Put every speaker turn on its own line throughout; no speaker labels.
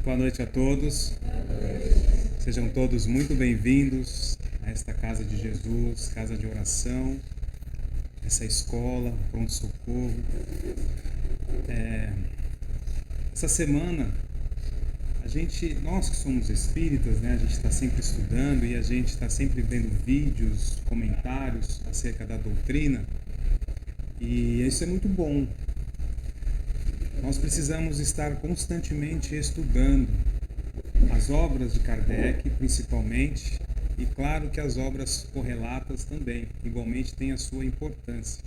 Boa noite a todos. Sejam todos muito bem-vindos a esta casa de Jesus, casa de oração, essa escola, pronto-socorro. Essa semana, nós que somos espíritas, né, a gente está sempre estudando e a gente está sempre vendo vídeos, comentários acerca da doutrina, e isso é muito bom. Nós precisamos estar constantemente estudando as obras de Kardec, principalmente, e claro que as obras correlatas também, igualmente têm a sua importância.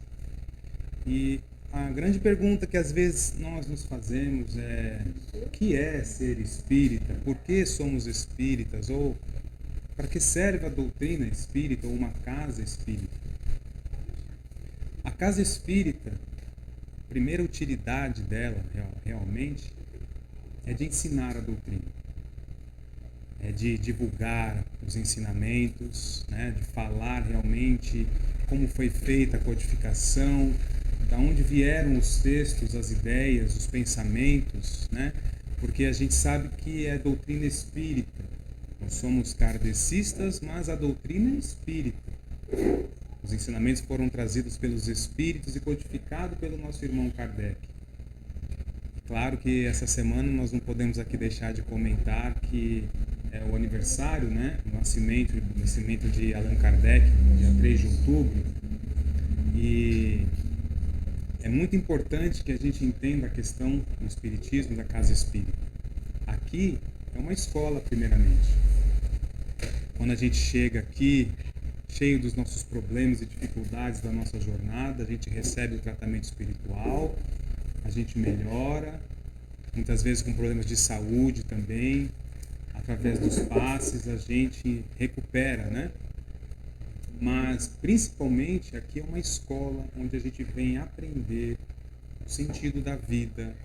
E a grande pergunta que às vezes nós nos fazemos é: o que é ser espírita? Por que somos espíritas? Ou para que serve a doutrina espírita ou uma casa espírita? A casa espírita, a primeira utilidade dela realmente é de ensinar a doutrina. É de divulgar os ensinamentos, né, de falar realmente como foi feita a codificação, de onde vieram os textos, as ideias, os pensamentos, né, porque a gente sabe que é doutrina espírita. Nós somos kardecistas, mas a doutrina é espírita. Os ensinamentos foram trazidos pelos espíritos e codificados pelo nosso irmão Kardec. Claro que essa semana nós não podemos aqui deixar de comentar que é o aniversário, né, o nascimento de Allan Kardec, dia 3 de outubro, e é muito importante que a gente entenda a questão do espiritismo, da casa espírita. Aqui é uma escola, primeiramente. Quando a gente chega aqui, cheio dos nossos problemas e dificuldades da nossa jornada, a gente recebe o tratamento espiritual, a gente melhora, muitas vezes com problemas de saúde também. Através dos passes a gente recupera, né? Mas principalmente aqui é uma escola onde a gente vem aprender o sentido da vida,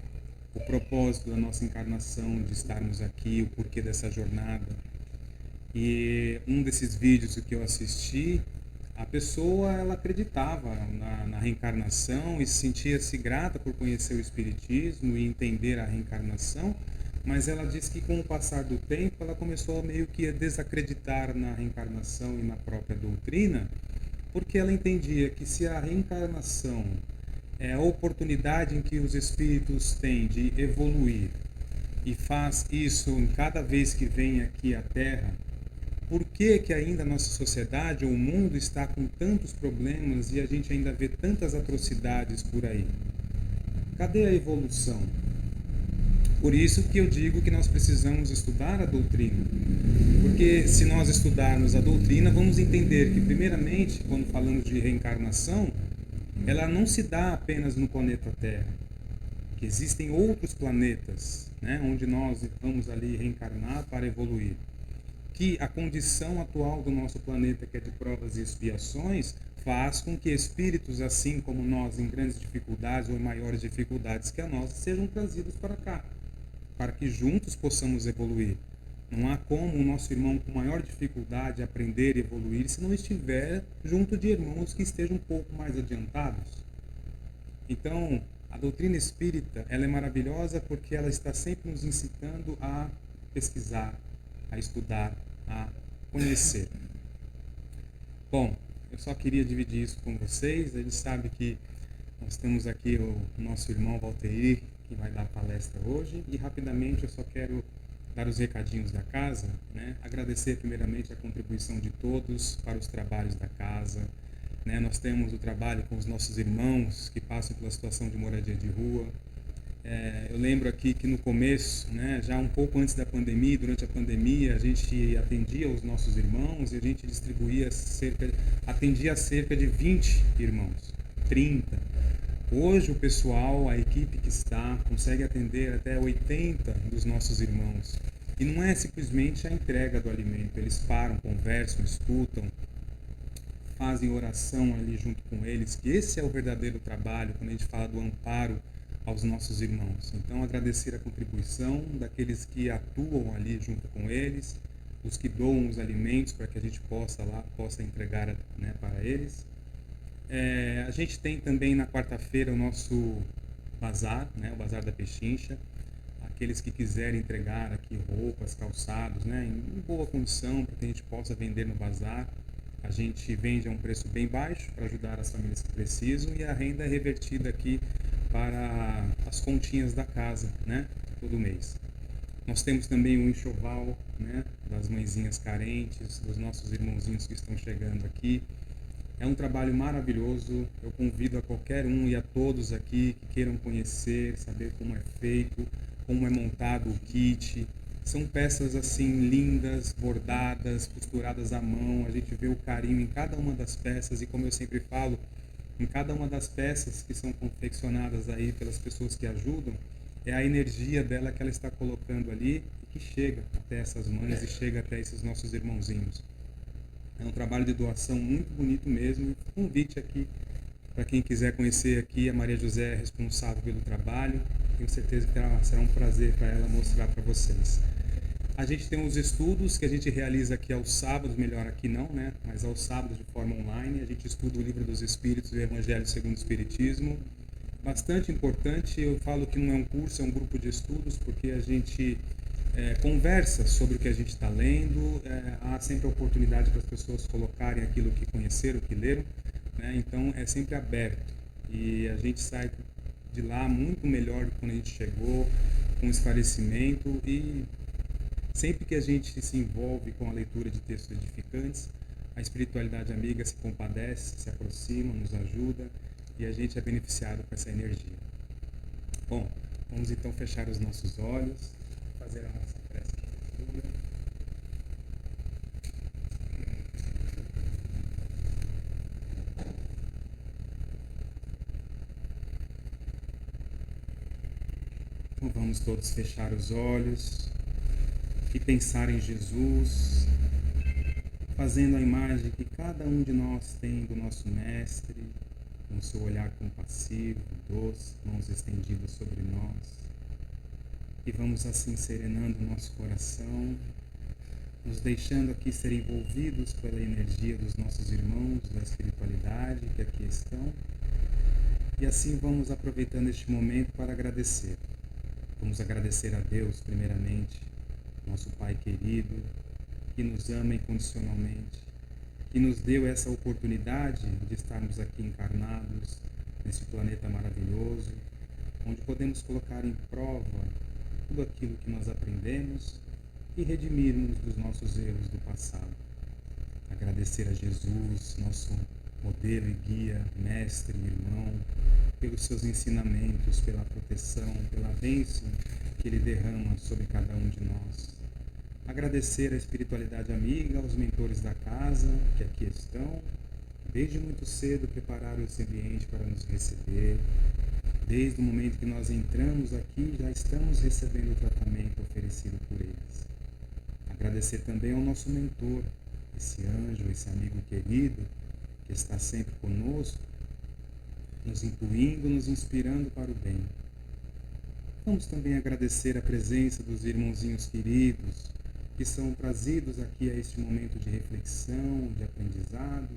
o propósito da nossa encarnação, de estarmos aqui, o porquê dessa jornada. E um desses vídeos que eu assisti, a pessoa ela acreditava na reencarnação e sentia-se grata por conhecer o espiritismo e entender a reencarnação, mas ela disse que com o passar do tempo ela começou meio que a desacreditar na reencarnação e na própria doutrina, porque ela entendia que se a reencarnação é a oportunidade em que os espíritos têm de evoluir e faz isso em cada vez que vem aqui à Terra, por que ainda a nossa sociedade ou o mundo está com tantos problemas e a gente ainda vê tantas atrocidades por aí? Cadê a evolução? Por isso que eu digo que nós precisamos estudar a doutrina. Porque se nós estudarmos a doutrina, vamos entender que, primeiramente, quando falamos de reencarnação, ela não se dá apenas no planeta Terra. Que existem outros planetas, né, onde nós vamos ali reencarnar para evoluir. Que a condição atual do nosso planeta, que é de provas e expiações, faz com que espíritos, assim como nós, em grandes dificuldades ou em maiores dificuldades que a nossa, sejam trazidos para cá, para que juntos possamos evoluir. Não há como o nosso irmão com maior dificuldade aprender e evoluir se não estiver junto de irmãos que estejam um pouco mais adiantados. Então, a doutrina espírita ela é maravilhosa porque ela está sempre nos incitando a pesquisar, a estudar, a conhecer. Bom, eu só queria dividir isso com vocês. A gente sabe que nós temos aqui o nosso irmão Valteir, que vai dar palestra hoje, e rapidamente eu só quero dar os recadinhos da casa, né? Agradecer primeiramente a contribuição de todos para os trabalhos da casa, né? Nós temos o trabalho com os nossos irmãos que passam pela situação de moradia de rua. Eu lembro aqui que no começo, né, já um pouco antes da pandemia, durante a pandemia, a gente atendia os nossos irmãos e a gente atendia cerca de 20 irmãos, 30. Hoje o pessoal, a equipe que está, consegue atender até 80 dos nossos irmãos. E não é simplesmente a entrega do alimento, eles param, conversam, escutam, fazem oração ali junto com eles, que esse é o verdadeiro trabalho, quando a gente fala do amparo aos nossos irmãos. Então, agradecer a contribuição daqueles que atuam ali junto com eles, os que doam os alimentos para que a gente possa entregar, né, para eles. A gente tem também na quarta-feira o nosso bazar, né, o Bazar da Pechincha. aqueles que quiserem entregar aqui roupas, calçados, né, em boa condição, para que a gente possa vender no bazar. A gente vende a um preço bem baixo para ajudar as famílias que precisam e a renda é revertida aqui para as continhas da casa, né, todo mês. Nós temos também um enxoval, né, das mãezinhas carentes, dos nossos irmãozinhos que estão chegando aqui. É um trabalho maravilhoso, eu convido a qualquer um e a todos aqui que queiram conhecer, saber como é feito, como é montado o kit. São peças assim lindas, bordadas, costuradas à mão, a gente vê o carinho em cada uma das peças e, como eu sempre falo, em cada uma das peças que são confeccionadas aí pelas pessoas que ajudam, é a energia dela que ela está colocando ali e que chega até essas mães e chega até esses nossos irmãozinhos. É um trabalho de doação muito bonito mesmo. Convite aqui para quem quiser conhecer aqui. A Maria José é responsável pelo trabalho. Tenho certeza que será um prazer para ela mostrar para vocês. A gente tem os estudos que a gente realiza aqui aos sábados, melhor aqui não, né? Mas aos sábados de forma online. A gente estuda o Livro dos Espíritos e o Evangelho segundo o Espiritismo. Bastante importante. Eu falo que não é um curso, é um grupo de estudos, porque a gente conversa sobre o que a gente está lendo, há sempre a oportunidade para as pessoas colocarem aquilo que conheceram, que leram, né? Então é sempre aberto e a gente sai de lá muito melhor do que quando a gente chegou, com esclarecimento, e sempre que a gente se envolve com a leitura de textos edificantes, a espiritualidade amiga se compadece, se aproxima, nos ajuda e a gente é beneficiado com essa energia. Bom, vamos então fechar os nossos olhos, fazer a nossa prece de leitura. Então vamos todos fechar os olhos e pensar em Jesus, fazendo a imagem que cada um de nós tem do nosso Mestre, com seu olhar compassivo, doce, mãos estendidas sobre nós. E vamos assim serenando o nosso coração, nos deixando aqui ser envolvidos pela energia dos nossos irmãos da espiritualidade que aqui estão. E assim vamos aproveitando este momento para agradecer. Vamos agradecer a Deus, primeiramente, nosso Pai querido, que nos ama incondicionalmente, que nos deu essa oportunidade de estarmos aqui encarnados nesse planeta maravilhoso, onde podemos colocar em prova tudo aquilo que nós aprendemos e redimirmos dos nossos erros do passado. Agradecer a Jesus, nosso modelo e guia, mestre e irmão, pelos seus ensinamentos, pela proteção, pela bênção que Ele derrama sobre cada um de nós. Agradecer a espiritualidade amiga, aos mentores da casa que aqui estão, desde muito cedo prepararam esse ambiente para nos receber. Desde o momento que nós entramos aqui, já estamos recebendo o tratamento oferecido por eles. Agradecer também ao nosso mentor, esse anjo, esse amigo querido, que está sempre conosco, nos intuindo, nos inspirando para o bem. Vamos também agradecer a presença dos irmãozinhos queridos, que são trazidos aqui a este momento de reflexão, de aprendizado,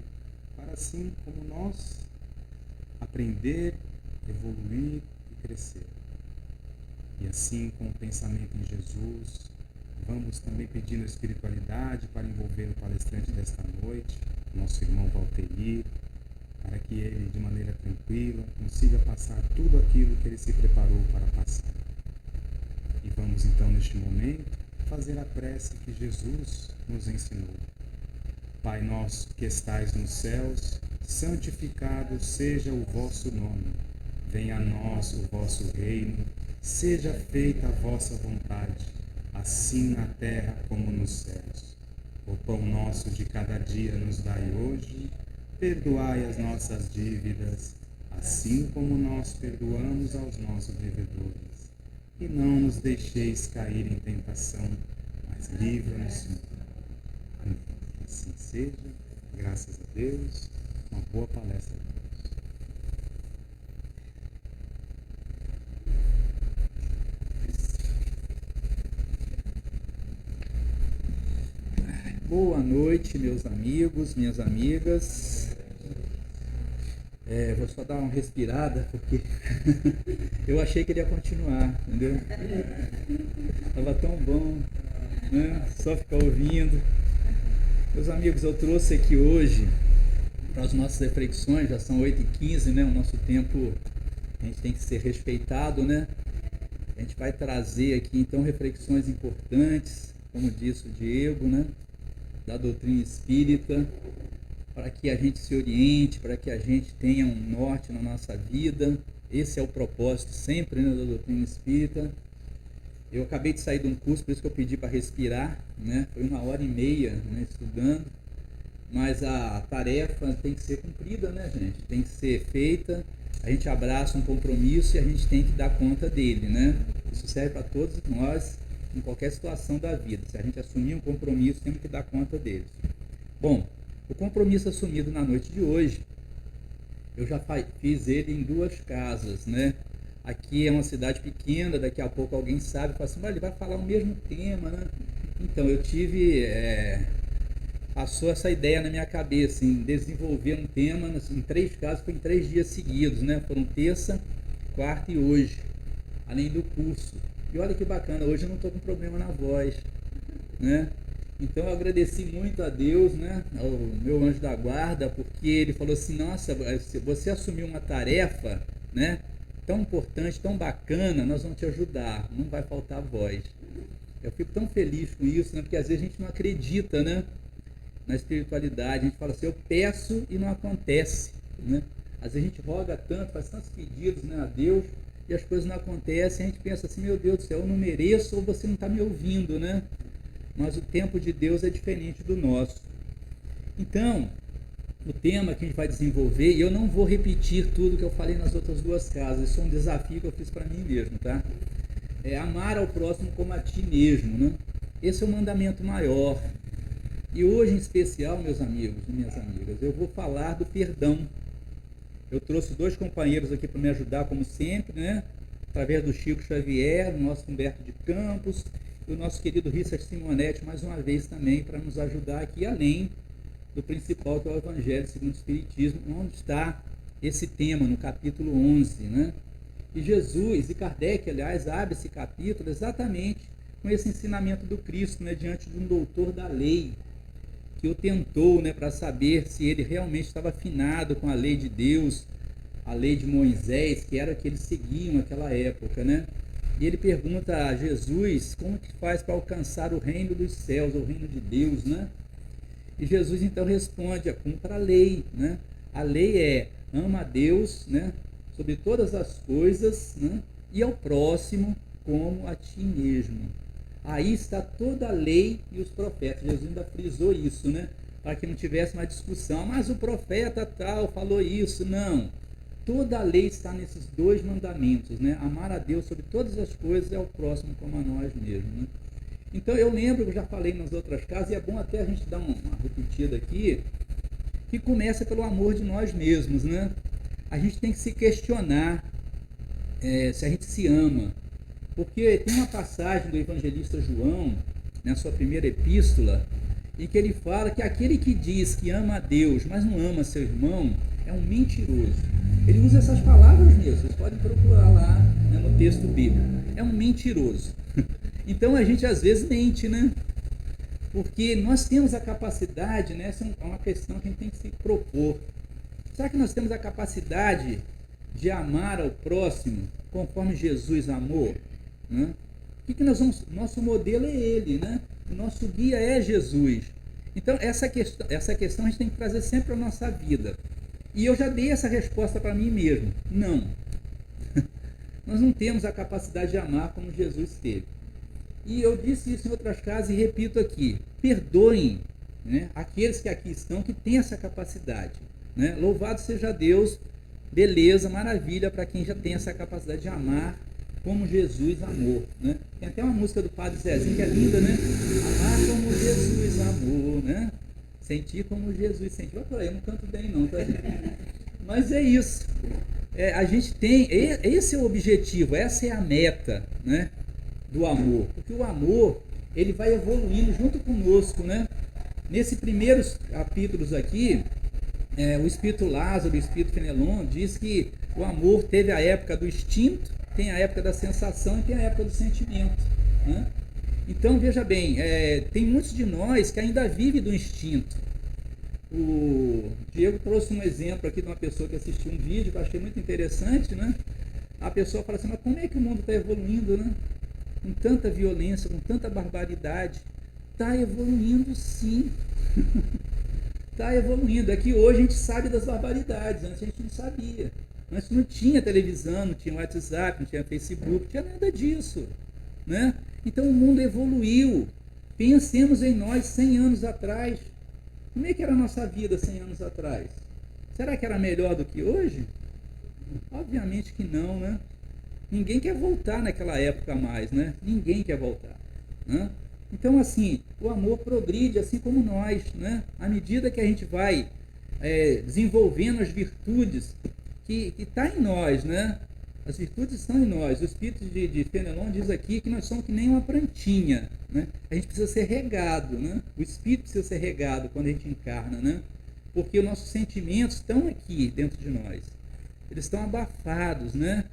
para assim como nós aprender, evoluir e crescer. E assim, com o pensamento em Jesus, vamos também pedindo a espiritualidade para envolver o palestrante desta noite, nosso irmão Valteri, para que ele, de maneira tranquila, consiga passar tudo aquilo que ele se preparou para passar. E vamos então, neste momento, fazer a prece que Jesus nos ensinou. Pai nosso que estais nos céus, santificado seja o vosso nome. Venha a nós o vosso reino, seja feita a vossa vontade, assim na terra como nos céus. O pão nosso de cada dia nos dai hoje, perdoai as nossas dívidas, assim como nós perdoamos aos nossos devedores. E não nos deixeis cair em tentação, mas livra-nos do mal. Amém. Assim seja, graças a Deus, uma boa palestra a todos.
Boa noite, meus amigos, minhas amigas. Vou só dar uma respirada, porque eu achei que ele ia continuar, entendeu? Estava tão bom, né? Só ficar ouvindo. Meus amigos, eu trouxe aqui hoje para as nossas reflexões, já são 8h15, né? O nosso tempo, a gente tem que ser respeitado, né? A gente vai trazer aqui então reflexões importantes, como disse o Diego, né? Da doutrina espírita, para que a gente se oriente, para que a gente tenha um norte na nossa vida. Esse é o propósito sempre, né, da doutrina espírita. Eu acabei de sair de um curso, por isso que eu pedi para respirar, né? Foi 1h30, né, estudando, mas a tarefa tem que ser cumprida, né, gente? Tem que ser feita, a gente abraça um compromisso e a gente tem que dar conta dele, né? Isso serve para todos nós, em qualquer situação da vida. Se a gente assumir um compromisso, temos que dar conta dele. Bom, o compromisso assumido na noite de hoje, eu já fiz ele em 2 casas, né? Aqui é uma cidade pequena, daqui a pouco alguém sabe, fala assim, mas ele vai falar o mesmo tema, né? Então, eu tive, passou essa ideia na minha cabeça, em desenvolver um tema, em 3 casas, foi em 3 dias seguidos, né? Foram terça, quarta e hoje, além do curso. E olha que bacana, hoje eu não estou com problema na voz, né? Então eu agradeci muito a Deus, né, ao meu anjo da guarda, porque ele falou assim, nossa, você assumiu uma tarefa, né, tão importante, tão bacana, nós vamos te ajudar, não vai faltar voz. Eu fico tão feliz com isso, né, porque às vezes a gente não acredita, né, na espiritualidade, a gente fala assim, eu peço e não acontece, né, às vezes a gente roga tanto, faz tantos pedidos, né, a Deus, e as coisas não acontecem, a gente pensa assim, meu Deus do céu, eu não mereço ou você não está me ouvindo, né? Mas o tempo de Deus é diferente do nosso. Então, o tema que a gente vai desenvolver, e eu não vou repetir tudo que eu falei nas outras 2 casas, isso é um desafio que eu fiz para mim mesmo, tá? É amar ao próximo como a ti mesmo, né? Esse é o mandamento maior. E hoje, em especial, meus amigos e minhas amigas, eu vou falar do perdão. Eu trouxe 2 companheiros aqui para me ajudar, como sempre, né? Através do Chico Xavier, o nosso Humberto de Campos, e o nosso querido Richard Simonetti, mais uma vez também, para nos ajudar aqui, além do principal, que é o Evangelho segundo o Espiritismo, onde está esse tema, no capítulo 11, né? E Jesus, e Kardec, aliás, abre esse capítulo exatamente com esse ensinamento do Cristo, né? Diante de um doutor da lei, que o tentou, né, para saber se ele realmente estava afinado com a lei de Deus, a lei de Moisés, que era a que eles seguiam naquela época, né? E ele pergunta a Jesus como que faz para alcançar o reino dos céus, o reino de Deus, né? E Jesus então responde, cumpra a lei, né? A lei é, ama a Deus, né, sobre todas as coisas, né, e ao próximo como a ti mesmo. Aí está toda a lei e os profetas. Jesus ainda frisou isso, né? Para que não tivesse uma discussão, mas o profeta tal falou isso. Não. Toda a lei está nesses 2 mandamentos, né? Amar a Deus sobre todas as coisas e ao próximo como a nós mesmos, né? Então eu lembro que eu já falei nas outras casas, e é bom até a gente dar uma repetida aqui, que começa pelo amor de nós mesmos, né? A gente tem que se questionar se a gente se ama, porque tem uma passagem do evangelista João, na sua primeira epístola, em que ele fala que aquele que diz que ama a Deus, mas não ama seu irmão, é um mentiroso. Ele usa essas palavras mesmo, vocês podem procurar lá, né, no texto bíblico. É um mentiroso. Então a gente às vezes mente, né? Porque nós temos a capacidade, né? Essa é uma questão que a gente tem que se propor. Será que nós temos a capacidade de amar ao próximo conforme Jesus amou? Né? O que nós vamos... Nosso modelo é ele, né? O nosso guia é Jesus. Então essa questão a gente tem que trazer sempre para a nossa vida. E eu já dei essa resposta para mim mesmo. Não. Nós não temos a capacidade de amar como Jesus teve. E eu disse isso em outras casas e repito aqui. Perdoem, né, aqueles que aqui estão que têm essa capacidade. Né? Louvado seja Deus, beleza, maravilha para quem já tem essa capacidade de amar como Jesus amou. Né? Tem até uma música do Padre Zezinho que é linda, né? Amar como Jesus amou, né? Sentir como Jesus sentiu. Vai por aí, eu não canto bem não, tá? Mas é isso. A gente tem, esse é o objetivo, essa é a meta, né, do amor. Porque o amor, ele vai evoluindo junto conosco, né? Nesses primeiros capítulos aqui, o Espírito Lázaro, o Espírito Fenelon, diz que o amor teve a época do instinto, tem a época da sensação e tem a época do sentimento, né? Então, veja bem, tem muitos de nós que ainda vivem do instinto. O Diego trouxe um exemplo aqui de uma pessoa que assistiu um vídeo que eu achei muito interessante, né? A pessoa fala assim, mas como é que o mundo está evoluindo, né? Com tanta violência, com tanta barbaridade. Está evoluindo, sim. Está evoluindo. É que hoje a gente sabe das barbaridades, antes a gente não sabia. Antes não tinha televisão, não tinha WhatsApp, não tinha Facebook, não tinha nada disso, né? Então o mundo evoluiu. Pensemos em nós 100 anos atrás. Como é que era a nossa vida 100 anos atrás? Será que era melhor do que hoje? Obviamente que não, né? Ninguém quer voltar naquela época mais, né? Ninguém quer voltar, né? Então, assim, o amor progride assim como nós, né? À medida que a gente vai desenvolvendo as virtudes que está em nós, né? As virtudes estão em nós. O espírito de Fenelon diz aqui que nós somos que nem uma plantinha, né? A gente precisa ser regado, né? O espírito precisa ser regado quando a gente encarna, né? Porque os nossos sentimentos estão aqui dentro de nós. Eles estão abafados, né?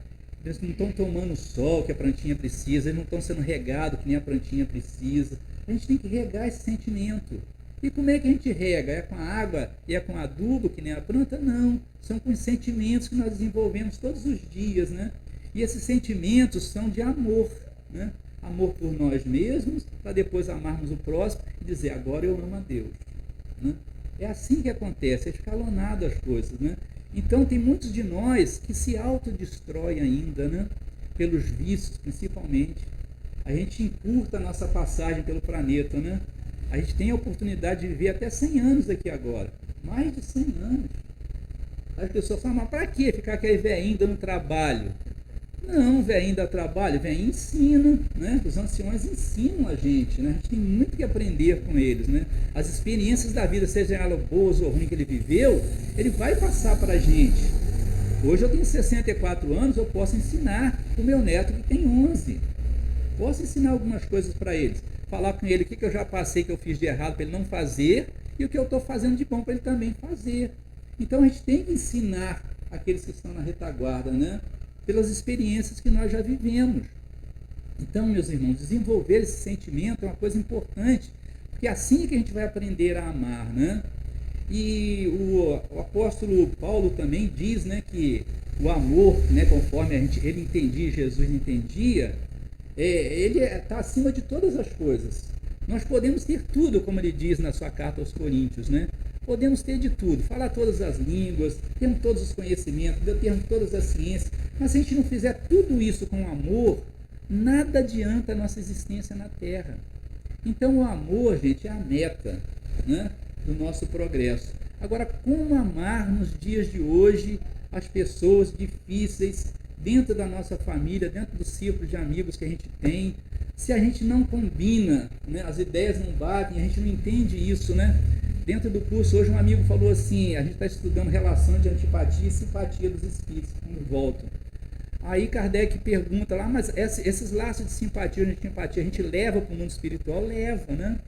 Eles não estão tomando o sol que a plantinha precisa, eles não estão sendo regados que nem a plantinha precisa. A gente tem que regar esse sentimento. E como é que a gente rega? É com a água e é com adubo que nem a planta? Não. São com os sentimentos que nós desenvolvemos todos os dias, né? E esses sentimentos são de amor, né? Amor por nós mesmos, para depois amarmos o próximo e dizer, agora eu amo a Deus, né? É assim que acontece, é escalonado as coisas, né? Então tem muitos de nós que se autodestroem ainda, né? Pelos vícios, principalmente. A gente encurta a nossa passagem pelo planeta, né? A gente tem a oportunidade de viver até 100 anos aqui agora. Mais de 100 anos. As pessoas falam, mas para que ficar aquele velhinho dando trabalho? Não, velhinho dá trabalho, velhinho ensina, né? Os anciões ensinam a gente, né? A gente tem muito que aprender com eles, né? As experiências da vida, sejam elas boas ou ruins que ele viveu, ele vai passar para a gente. Hoje eu tenho 64 anos, eu posso ensinar o meu neto que tem 11. Posso ensinar algumas coisas para eles. Falar com ele o que eu já passei, que eu fiz de errado para ele não fazer, e o que eu estou fazendo de bom para ele também fazer. Então a gente tem que ensinar aqueles que estão na retaguarda, né? Pelas experiências que nós já vivemos. Então, meus irmãos, desenvolver esse sentimento é uma coisa importante, porque é assim que a gente vai aprender a amar, né? E o apóstolo Paulo também diz, né, que o amor, né, conforme ele entendia, Jesus entendia, ele está acima de todas as coisas. Nós podemos ter tudo, como ele diz na sua carta aos Coríntios, né? Podemos ter de tudo, falar todas as línguas, termos todos os conhecimentos, termos todas as ciências, mas se a gente não fizer tudo isso com amor, nada adianta a nossa existência na Terra. Então o amor, gente, é a meta, né, do nosso progresso. Agora, como amar nos dias de hoje as pessoas difíceis, dentro da nossa família, dentro do círculo de amigos que a gente tem, se a gente não combina, né, as ideias não batem, a gente não entende isso, né? Dentro do curso, hoje um amigo falou assim, a gente está estudando relação de antipatia e simpatia dos espíritos, quando voltam. Aí Kardec pergunta lá, mas esses laços de simpatia, de antipatia, a gente leva para o mundo espiritual? Leva, né?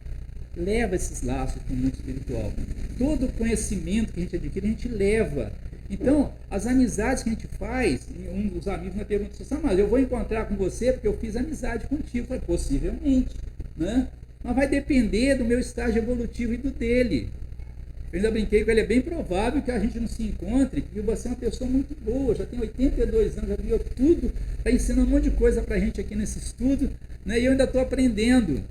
Leva esses laços para o mundo espiritual. Todo o conhecimento que a gente adquire, a gente leva. Então, as amizades que a gente faz, um dos amigos me perguntou assim, mas eu vou encontrar com você porque eu fiz amizade contigo. Eu falei, possivelmente, né? Mas vai depender do meu estágio evolutivo e do dele. Eu ainda brinquei com ele, é bem provável que a gente não se encontre, porque você é uma pessoa muito boa, já tem 82 anos, já viu tudo, está ensinando um monte de coisa para a gente aqui nesse estudo, né? E eu ainda estou aprendendo.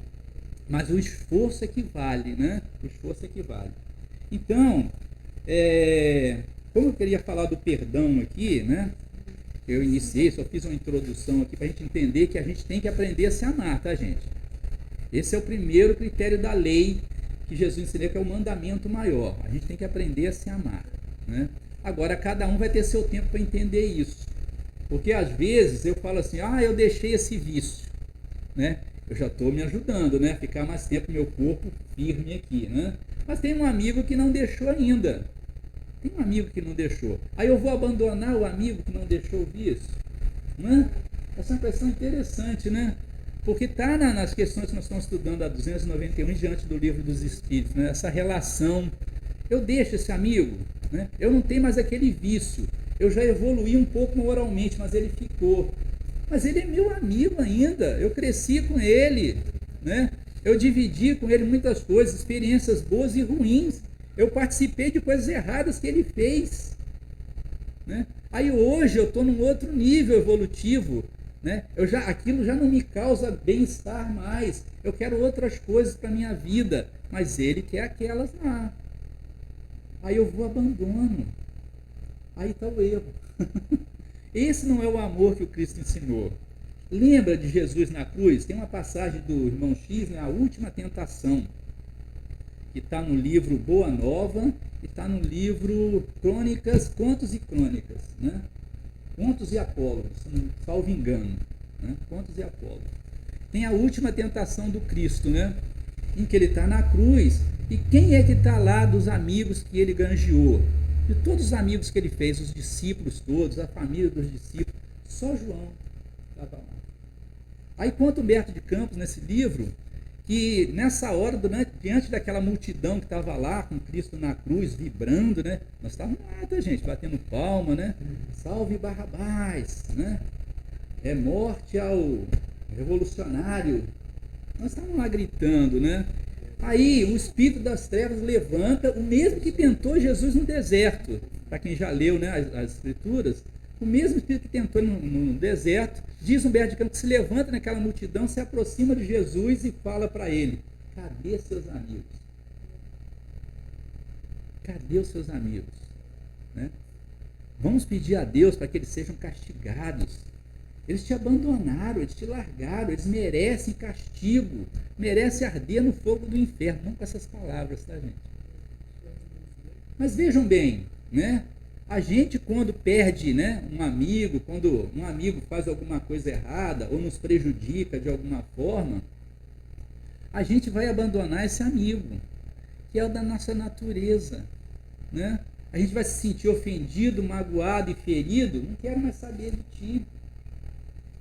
Mas o esforço é que vale, né? O esforço é que vale. Então, como eu queria falar do perdão aqui, né? Eu iniciei, só fiz uma introdução aqui para a gente entender que a gente tem que aprender a se amar, tá, gente? Esse é o primeiro critério da lei que Jesus ensinou, que é o mandamento maior. A gente tem que aprender a se amar, né? Agora, cada um vai ter seu tempo para entender isso. Porque, às vezes, eu falo assim, eu deixei esse vício, né? Eu já estou me ajudando, né? Ficar mais tempo meu corpo firme aqui, né? Mas tem um amigo que não deixou ainda. Tem um amigo que não deixou. Aí eu vou abandonar o amigo que não deixou o vício, né? Essa é uma questão interessante, né? Porque está nas questões que nós estamos estudando, a 291, diante do Livro dos Espíritos, né? Essa relação. Eu deixo esse amigo, né? Eu não tenho mais aquele vício. Eu já evoluí um pouco moralmente, mas ele ficou. Mas ele é meu amigo ainda. Eu cresci com ele. né? Eu dividi com ele muitas coisas, experiências boas e ruins. Eu participei de coisas erradas que ele fez, né? Aí hoje eu estou num outro nível evolutivo, né? Aquilo já não me causa bem-estar mais. Eu quero outras coisas para minha vida, mas ele quer aquelas lá. Aí eu vou abandono. Aí está o erro. Esse não é o amor que o Cristo ensinou. Lembra de Jesus na cruz? Tem uma passagem do irmão X, né? A última tentação, que está no livro Boa Nova e está no livro Contos e Crônicas, né? Contos e Apólogos, salvo engano, né? Contos e Apólogos. Tem a última tentação do Cristo, né? Em que ele está na cruz. E quem é que está lá dos amigos que ele granjeou? De todos os amigos que ele fez, os discípulos todos, a família dos discípulos, só João estava lá. Aí conta Humberto de Campos nesse livro que nessa hora, diante daquela multidão que estava lá com Cristo na cruz, vibrando, né? Nós estávamos lá, tá, gente, batendo palma, né? Salve Barrabás, né? É morte ao revolucionário. Nós estávamos lá gritando, né? Aí o espírito das trevas levanta, o mesmo que tentou Jesus no deserto. Para quem já leu, né, as escrituras, o mesmo espírito que tentou no deserto, diz Humberto de Campos, que se levanta naquela multidão, se aproxima de Jesus e fala para ele: cadê seus amigos? Cadê os seus amigos? Né? Vamos pedir a Deus para que eles sejam castigados. Eles te abandonaram, eles te largaram, eles merecem castigo, merecem arder no fogo do inferno. Não com essas palavras, tá, gente? Mas vejam bem, né? A gente, quando perde, né, um amigo, quando um amigo faz alguma coisa errada ou nos prejudica de alguma forma, a gente vai abandonar esse amigo, que é o da nossa natureza, né? A gente vai se sentir ofendido, magoado e ferido, não quero mais saber de ti.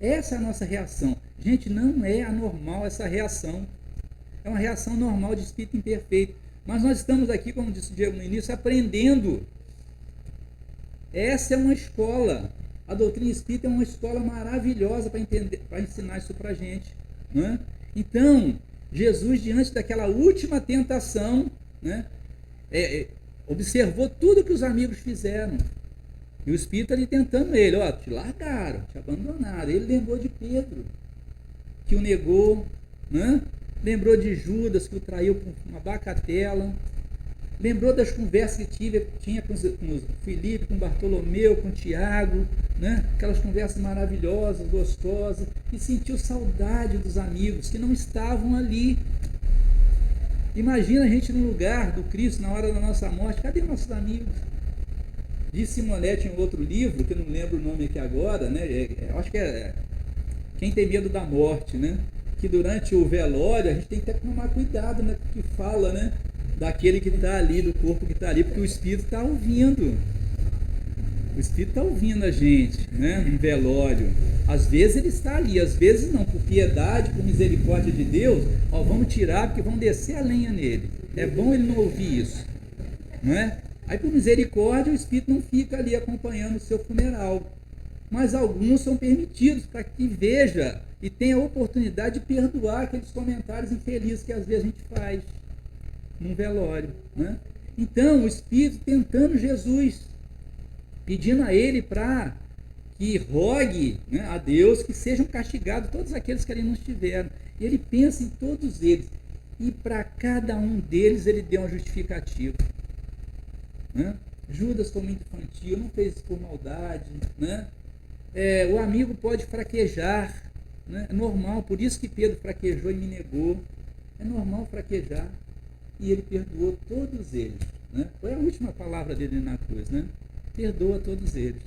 Essa é a nossa reação. Gente, não é anormal essa reação. É uma reação normal de espírito imperfeito. Mas nós estamos aqui, como disse o Diego no início, aprendendo. Essa é uma escola. A doutrina espírita é uma escola maravilhosa para entender, para ensinar isso para a gente, né? Então, Jesus, diante daquela última tentação, né, observou tudo que os amigos fizeram. E o Espírito ali tentando ele, ó, te largaram, te abandonaram. Ele lembrou de Pedro, que o negou, né? Lembrou de Judas, que o traiu com uma bacatela. Lembrou das conversas que tinha com Filipe, com Bartolomeu, com Tiago, né? Aquelas conversas maravilhosas, gostosas. E sentiu saudade dos amigos que não estavam ali. Imagina a gente no lugar do Cristo, na hora da nossa morte. Cadê nossos amigos? Diz Simonetti em outro livro, que eu não lembro o nome aqui agora, né? Eu acho que é Quem Tem Medo da Morte, né? Que durante o velório a gente tem que tomar cuidado, né? Porque fala, né? Daquele que está ali, do corpo que está ali, porque o Espírito está ouvindo. O Espírito está ouvindo a gente, né? No velório. Às vezes ele está ali, às vezes não. Por piedade, por misericórdia de Deus, ó, vamos tirar porque vão descer a lenha nele. É bom ele não ouvir isso, não é? Aí, por misericórdia, o Espírito não fica ali acompanhando o seu funeral. Mas alguns são permitidos para que veja e tenha a oportunidade de perdoar aqueles comentários infelizes que às vezes a gente faz num velório, né? Então, o Espírito tentando Jesus, pedindo a ele para que rogue, né, a Deus que sejam castigados todos aqueles que ali não estiveram. E ele pensa em todos eles. E para cada um deles ele deu uma justificativa. Né? Judas foi muito infantil, não fez isso por maldade, né? O amigo pode fraquejar, né? É normal, por isso que Pedro fraquejou e me negou. É normal fraquejar. E ele perdoou todos eles, né? Foi a última palavra dele na cruz, né? Perdoa todos eles.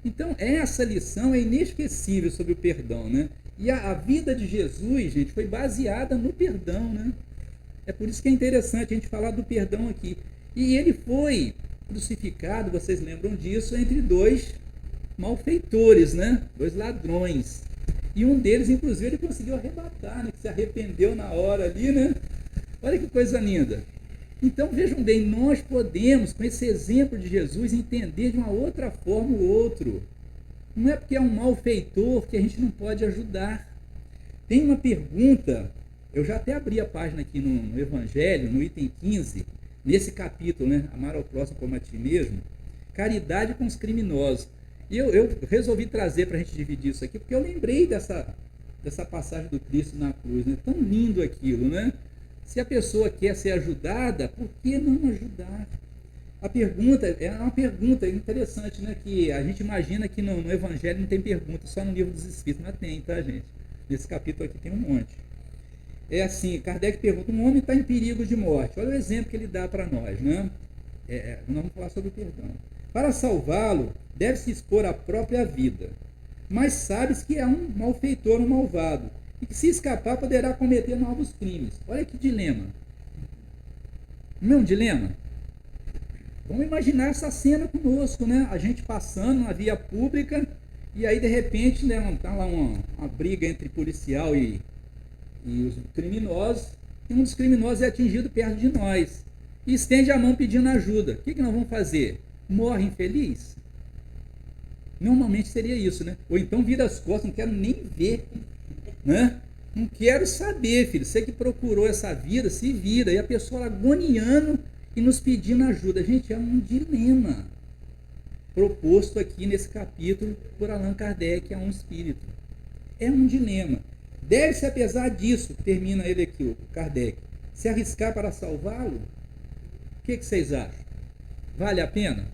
Então essa lição é inesquecível sobre o perdão, né? E a vida de Jesus, gente, foi baseada no perdão, né? É por isso que é interessante a gente falar do perdão aqui. E ele foi crucificado, vocês lembram disso, entre dois malfeitores, né? Dois ladrões. E um deles, inclusive, ele conseguiu arrebatar, né? Que se arrependeu na hora ali, né? Olha que coisa linda. Então, vejam bem, nós podemos, com esse exemplo de Jesus, entender de uma outra forma o outro. Não é porque é um malfeitor que a gente não pode ajudar. Tem uma pergunta Eu já até abri a página aqui no Evangelho, no item 15, nesse capítulo, né? Amar ao próximo como a ti mesmo. Caridade com os criminosos. E eu resolvi trazer para a gente dividir isso aqui, porque eu lembrei dessa passagem do Cristo na cruz, né? Tão lindo aquilo, né? Se a pessoa quer ser ajudada, por que não ajudar? A pergunta é uma pergunta interessante, né? Que a gente imagina que no Evangelho não tem pergunta, só no Livro dos Espíritos, mas tem, tá, gente? Nesse capítulo aqui tem um monte. É assim, Kardec pergunta, um homem está em perigo de morte. Olha o exemplo que ele dá para nós, né? Nós vamos falar sobre o perdão. Para salvá-lo, deve-se expor a própria vida. Mas sabes que é um malfeitor, um malvado, e que se escapar poderá cometer novos crimes. Olha que dilema. Não é um dilema? Vamos imaginar essa cena conosco, né? A gente passando na via pública e aí de repente, né, tá lá uma briga entre policial e os criminosos, e um dos criminosos é atingido perto de nós e estende a mão pedindo ajuda. O que nós vamos fazer? Morre infeliz? Normalmente seria isso, né? Ou então vira as costas, não quero nem ver, né? Não quero saber, filho. Você que procurou essa vida, se vira. E a pessoa agoniando e nos pedindo ajuda. Gente, é um dilema proposto aqui nesse capítulo por Allan Kardec a um espírito. É um dilema. Deve-se, apesar disso, termina ele aqui, o Kardec, se arriscar para salvá-lo? O que vocês acham? Vale a pena?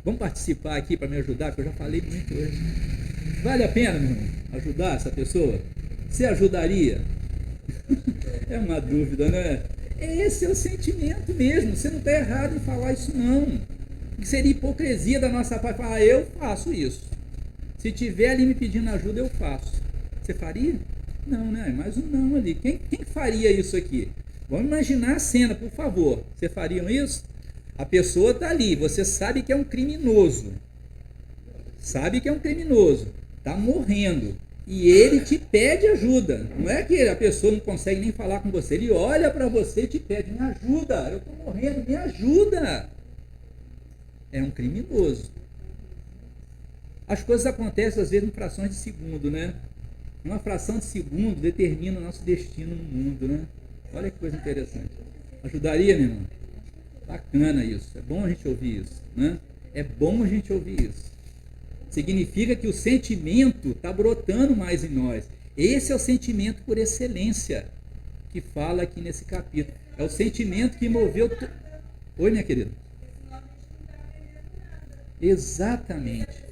Vamos participar aqui para me ajudar, porque eu já falei muito hoje. Vale a pena, meu irmão, ajudar essa pessoa? Você ajudaria? É uma dúvida, né? Esse é o sentimento mesmo. Você não está errado em falar isso, não. Seria hipocrisia da nossa parte falar, eu faço isso. Se tiver ali me pedindo ajuda, eu faço. Você faria? Não, né? Mais um não ali. Quem faria isso aqui? Vamos imaginar a cena, por favor. Vocês fariam isso? A pessoa está ali, você sabe que é um criminoso. Sabe que é um criminoso. Está morrendo. E ele te pede ajuda. Não é que a pessoa não consegue nem falar com você. Ele olha para você e te pede, me ajuda. Eu estou morrendo, me ajuda. É um criminoso. As coisas acontecem às vezes em frações de segundo, né? Uma fração de segundo determina o nosso destino no mundo, né? Olha que coisa interessante. Ajudaria, meu irmão? Bacana isso. É bom a gente ouvir isso, né? É bom a gente ouvir isso. Significa que o sentimento está brotando mais em nós. Esse é o sentimento por excelência que fala aqui nesse capítulo. É o sentimento que moveu... Oi, minha querida. Exatamente.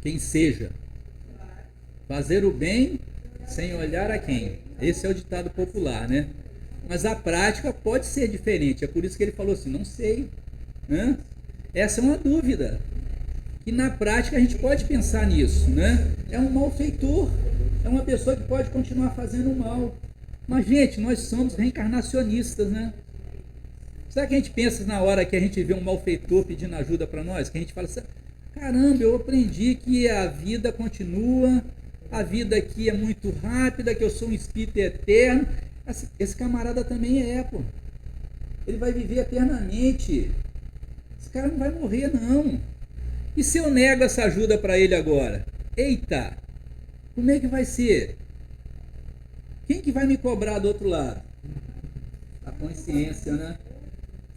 Quem seja, fazer o bem sem olhar a quem. Esse é o ditado popular, né? Mas a prática pode ser diferente. É por isso que ele falou assim, não sei, né? Essa é uma dúvida. Que na prática a gente pode pensar nisso, né? É um malfeitor, é uma pessoa que pode continuar fazendo mal. Mas, gente, nós somos reencarnacionistas, né? Será que a gente pensa na hora que a gente vê um malfeitor pedindo ajuda para nós? Que a gente fala assim, caramba, eu aprendi que a vida continua, a vida aqui é muito rápida, que eu sou um espírito eterno. Esse camarada também é, pô. Ele vai viver eternamente. Esse cara não vai morrer, não. E se eu nego essa ajuda para ele agora? Eita, como é que vai ser? Quem que vai me cobrar do outro lado? A consciência, né?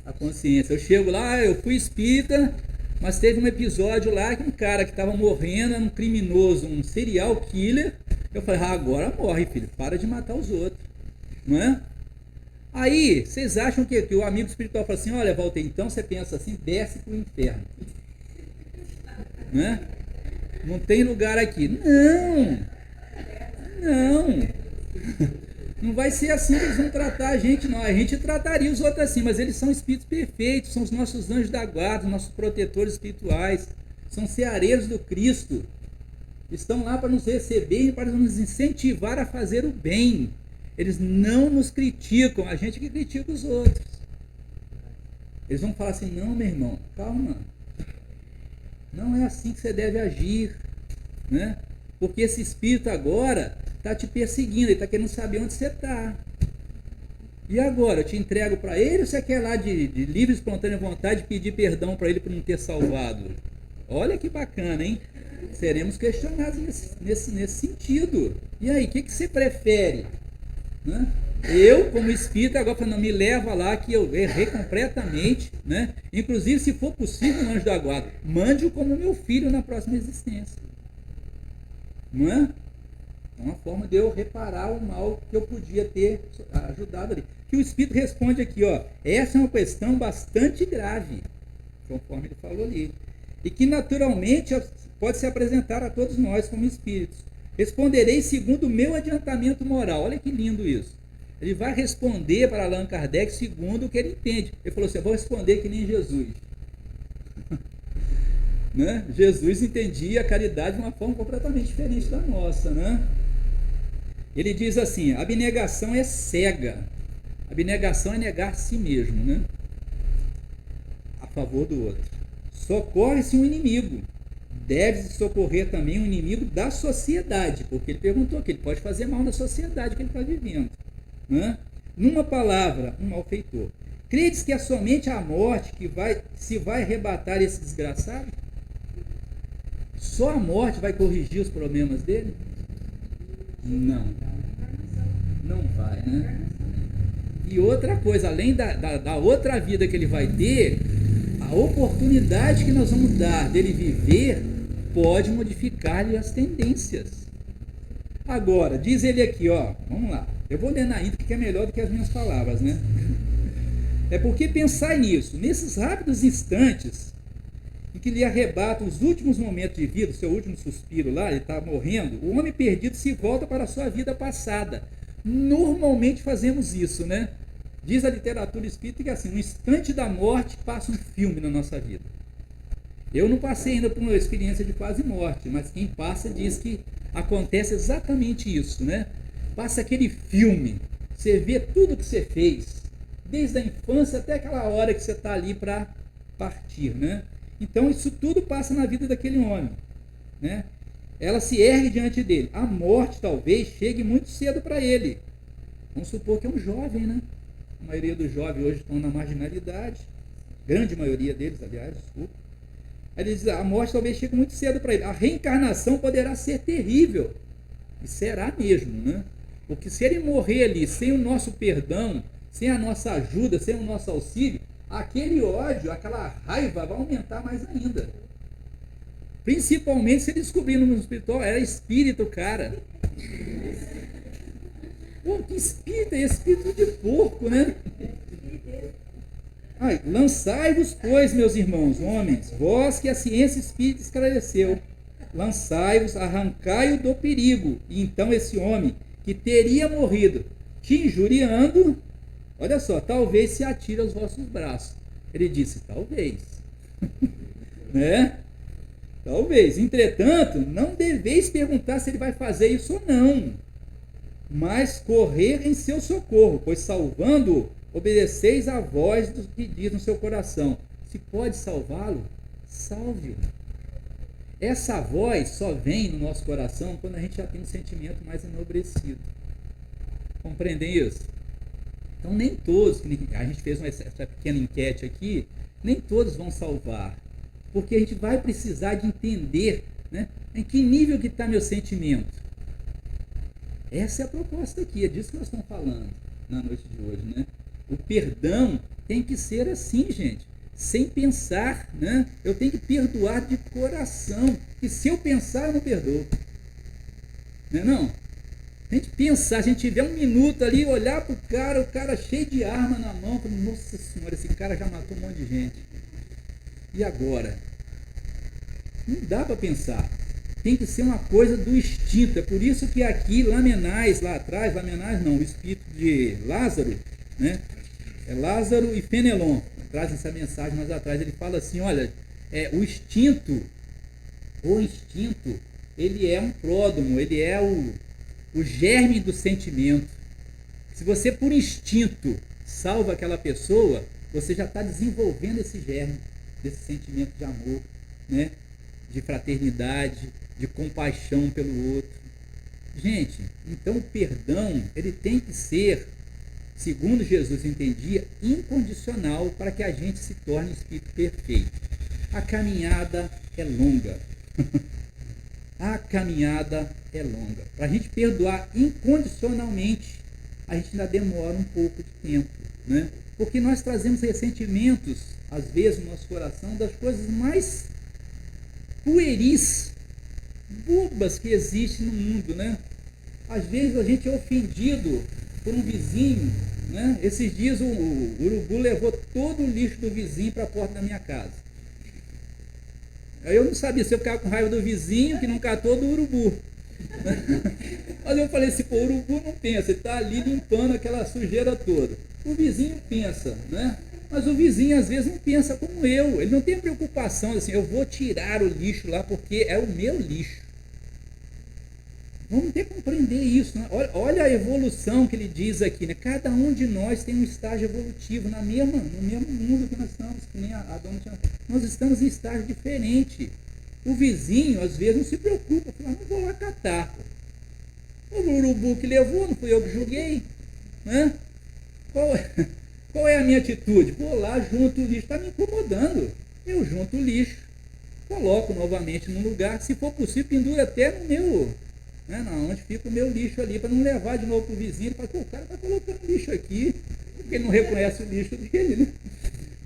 A consciência. Eu chego lá, eu fui espírita, mas teve um episódio lá que um cara que estava morrendo, era um criminoso, um serial killer. Eu falei, agora morre, filho, para de matar os outros. Não é? Aí, vocês acham que o amigo espiritual fala assim, olha, Walter, então você pensa assim, desce para o inferno. Não é? Não tem lugar aqui. Não. Não vai ser assim que eles vão tratar a gente, não. A gente trataria os outros assim, mas eles são espíritos perfeitos, são os nossos anjos da guarda, os nossos protetores espirituais, são ceareiros do Cristo. Estão lá para nos receber e para nos incentivar a fazer o bem. Eles não nos criticam, a gente que critica os outros. Eles vão falar assim, não, meu irmão, calma. Não é assim que você deve agir, né? Porque esse espírito agora está te perseguindo, ele está querendo saber onde você está. E agora, eu te entrego para ele ou você quer lá de livre e espontânea vontade pedir perdão para ele por não ter salvado? Olha que bacana, hein? Seremos questionados nesse sentido. E aí, o que você prefere? Né? Eu, como espírito, agora falando, me leva lá que eu errei completamente, né? Inclusive, se for possível, anjo da guarda, mande-o como meu filho na próxima existência. Não é? É uma forma de eu reparar o mal que eu podia ter ajudado ali. Que o espírito responde aqui, ó, essa é uma questão bastante grave, conforme ele falou ali, e que naturalmente pode se apresentar a todos nós como espíritos. Responderei segundo o meu adiantamento moral. Olha que lindo isso. Ele vai responder para Allan Kardec segundo o que ele entende. Ele falou assim, eu vou responder que nem Jesus. Né? Jesus entendia a caridade de uma forma completamente diferente da nossa. Né? Ele diz assim, a abnegação é cega. A abnegação é negar a si mesmo, né? A favor do outro. Socorre-se um inimigo. Deve-se socorrer também um inimigo da sociedade, porque ele perguntou que ele pode fazer mal na sociedade que ele está vivendo. Né? Numa palavra, um malfeitor. Credes que é somente a morte que se vai arrebatar esse desgraçado? Só a morte vai corrigir os problemas dele? Não. Não vai, né? E outra coisa, além da outra vida que ele vai ter, a oportunidade que nós vamos dar dele viver pode modificar-lhe as tendências. Agora, diz ele aqui, ó, vamos lá. Eu vou ler na íntegra que é melhor do que as minhas palavras, né? É porque pensar nisso, nesses rápidos instantes em que lhe arrebata os últimos momentos de vida, o seu último suspiro lá, ele está morrendo, o homem perdido se volta para a sua vida passada. Normalmente fazemos isso, né? Diz a literatura espírita que assim, no instante da morte passa um filme na nossa vida. Eu não passei ainda por uma experiência de quase morte, mas quem passa diz que acontece exatamente isso, né? Passa aquele filme, você vê tudo que você fez, desde a infância até aquela hora que você está ali para partir, né? Então isso tudo passa na vida daquele homem, né? Ela se ergue diante dele. A morte talvez chegue muito cedo para ele. Vamos supor que é um jovem, né? A maioria dos jovens hoje estão na marginalidade, grande maioria deles, aliás, desculpa. Aí ele diz, a morte talvez chegue muito cedo para ele. A reencarnação poderá ser terrível. E será mesmo, né? Porque se ele morrer ali sem o nosso perdão, sem a nossa ajuda, sem o nosso auxílio, aquele ódio, aquela raiva vai aumentar mais ainda. Principalmente se ele descobrir no mundo espiritual, era espírito, cara. Pô, que espírito, é espírito de porco, né? Lançai-vos, pois, meus irmãos, homens, vós que a ciência espírita esclareceu, lançai-vos, arrancai-o do perigo. E então esse homem, que teria morrido te injuriando, olha só, talvez se atire aos vossos braços. Ele disse, talvez. Né? Talvez. Entretanto, não deveis perguntar se ele vai fazer isso ou não, mas correr em seu socorro, pois salvando-o, obedeceis à voz do que diz no seu coração. Se pode salvá-lo, salve-o. Essa voz só vem no nosso coração quando a gente já tem um sentimento mais enobrecido. Compreendem isso? Então nem todos, a gente fez essa pequena enquete aqui, nem todos vão salvar. Porque a gente vai precisar de entender, né, em que nível que está meu sentimento. Essa é a proposta aqui, é disso que nós estamos falando na noite de hoje, né? O perdão tem que ser assim, gente, sem pensar, né? Eu tenho que perdoar de coração, e se eu pensar, eu não perdoo. Não é não? A gente pensar, a gente tiver um minuto ali, olhar para o cara cheio de arma na mão, falar, nossa senhora, esse cara já matou um monte de gente. E agora? Não dá para pensar. Tem que ser uma coisa do instinto. É por isso que aqui, Lamennais, lá atrás, Lamennais não, o espírito de Lázaro, né? É Lázaro e Fenelon, traz essa mensagem mais atrás. Ele fala assim, olha, o instinto, ele é um pródromo, ele é o germe do sentimento. Se você, por instinto, salva aquela pessoa, você já está desenvolvendo esse germe, desse sentimento de amor, né? De fraternidade, de compaixão pelo outro. Gente, então o perdão, ele tem que ser, segundo Jesus entendia, incondicional para que a gente se torne espírito perfeito. A caminhada é longa. a caminhada é longa. Para a gente perdoar incondicionalmente, a gente ainda demora um pouco de tempo, né? Porque nós trazemos ressentimentos, às vezes, no nosso coração, das coisas mais pueris, bobas que existem no mundo, né? Às vezes a gente é ofendido por um vizinho, né? Esses dias o urubu levou todo o lixo do vizinho para a porta da minha casa. Aí eu não sabia se eu ficava com raiva do vizinho que não catou do urubu. Mas eu falei assim, pô, o urubu não pensa, ele está ali limpando aquela sujeira toda. O vizinho pensa, né? Mas o vizinho às vezes não pensa como eu, ele não tem preocupação assim, eu vou tirar o lixo lá porque é o meu lixo. Vamos ter que compreender isso, né? Olha a evolução que ele diz aqui, né? Cada um de nós tem um estágio evolutivo no mesmo mundo que nós estamos, que nem a dona tinha. Nós estamos em estágio diferente. O vizinho, às vezes, não se preocupa, fala, não vou lá catar. O urubu que levou, não fui eu que julguei, né? Qual é a minha atitude? Vou lá, junto o lixo, está me incomodando. Eu junto o lixo, coloco novamente no lugar, se for possível, pendura até no meu, né, onde fica o meu lixo ali, para não levar de novo para o vizinho. Ele fala, pô, o cara está colocando lixo aqui, porque ele não reconhece o lixo dele, né?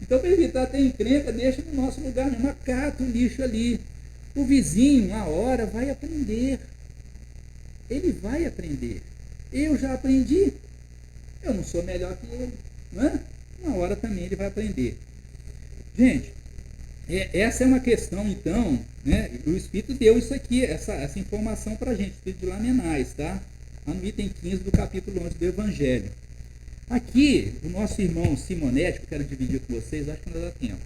Então, para evitar ter encrenca, deixa no nosso lugar mesmo, acata o lixo ali. O vizinho, uma hora, vai aprender. Ele vai aprender. Eu já aprendi. Eu não sou melhor que ele, não é? Uma hora também ele vai aprender. Gente, essa é uma questão, então, né? O Espírito deu isso aqui, essa informação para a gente, Espírito de Lamenais, tá? Lá no item 15 do capítulo 11 do Evangelho. Aqui, o nosso irmão Simonetti, que eu quero dividir com vocês, acho que não dá tempo,